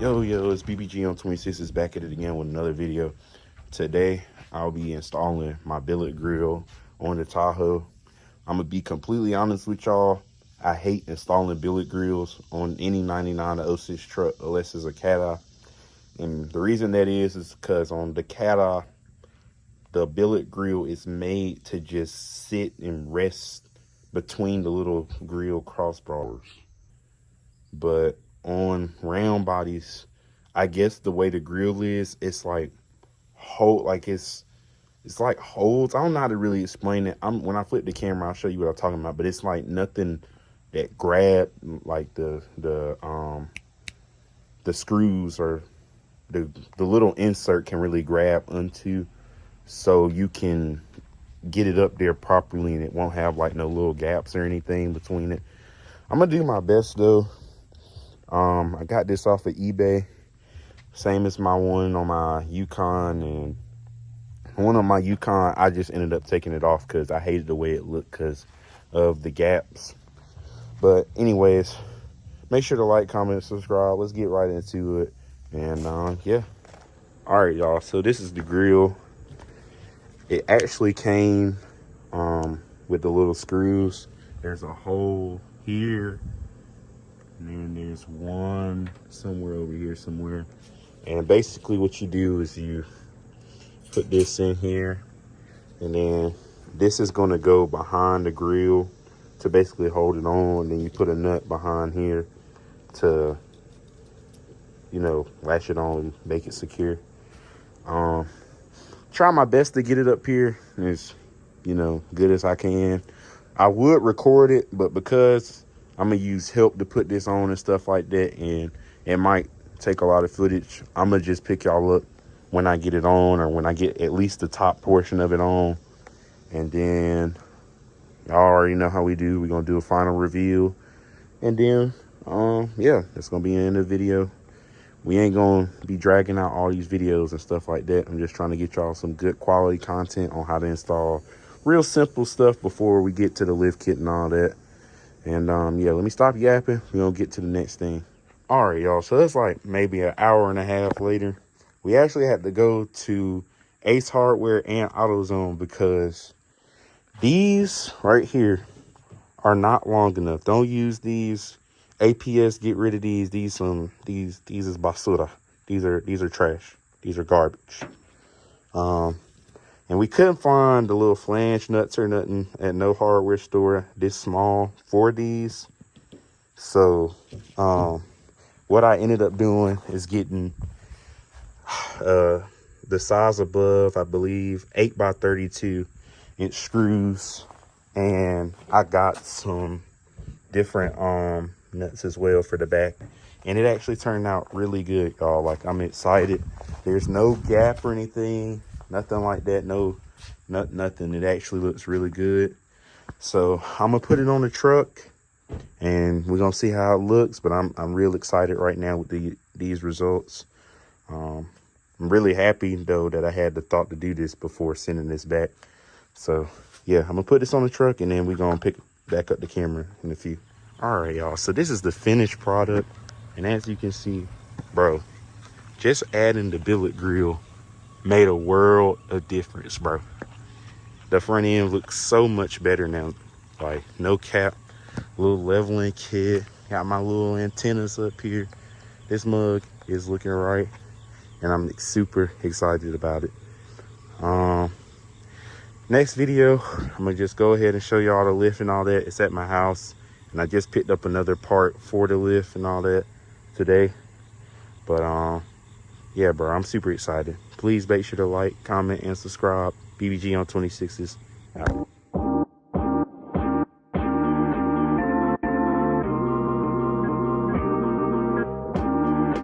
Yo, it's BBG on 26 is back at it again with another video. Today, I'll be installing my billet grill on the Tahoe. I'm going to be completely honest with y'all. I hate installing billet grills on any 99 to 06 truck unless it's a cat-eye. And the reason that is because on the cat-eye, the billet grill is made to just sit and rest between the little grill crossbars. But on round bodies, I guess the way the grill is, it's like it's like holes. I don't know how to really explain it. When I flip the camera, I'll show you what I'm talking about. But it's like nothing that grab like the screws or the little insert can really grab onto, so you can get it up there properly and it won't have like no little gaps or anything between it. I'm gonna do my best though. I got this off of eBay, same as my one on my Yukon, and one on my Yukon I just ended up taking it off because I hated the way it looked because of the gaps. But anyways, make sure to like, comment, subscribe. Let's get right into it. And yeah, all right, y'all, so this is the grill. It actually came with the little screws. There's a hole here, and then there's one somewhere over here somewhere. And basically what you do is you put this in here, and then this is going to go behind the grill to basically hold it on. And then you put a nut behind here to, you know, latch it on and make it secure. Try my best to get it up here as, you know, good as I can. I would record it, but because I'm gonna use help to put this on and stuff like that, and it might take a lot of footage, I'm gonna just pick y'all up when I get it on, or when I get at least the top portion of it on. And then y'all already know how we do. We're gonna do a final review, and then yeah, that's gonna be the end of the video. We ain't gonna be dragging out all these videos and stuff like that. I'm just trying to get y'all some good quality content on how to install real simple stuff before we get to the lift kit and all that. And yeah, let me stop yapping. We're gonna get to the next thing. All right, y'all, so it's like maybe an hour and a half later. We actually had to go to Ace Hardware and AutoZone because these right here are not long enough. Don't use these. APS, get rid of these. These is basura. These are trash. These are garbage. And we couldn't find the little flange nuts or nothing at no hardware store this small for these. So what I ended up doing is getting the size above, I believe, 8x32 inch screws, and I got some different nuts as well for the back, and it actually turned out really good, y'all. Like, I'm excited. There's no gap or anything, nothing like that. Nothing. It actually looks really good. So I'm gonna put it on the truck and we're gonna see how it looks. But I'm real excited right now with these results. I'm really happy though that I had the thought to do this before sending this back. So yeah, I'm gonna put this on the truck, and then we're gonna pick back up the camera in a few. All right, y'all, so this is the finished product, and as you can see, bro, just adding the billet grill made a world of difference, bro. The front end looks so much better now. Like, no cap, little leveling kit, got my little antennas up here. This mug is looking right, and I'm super excited about it. Next video, I'm gonna just go ahead and show y'all the lift and all that. It's at my house, and I just picked up another part for the lift and all that today. But yeah, bro, I'm super excited. Please make sure to like, comment, and subscribe. BBG on 26's out.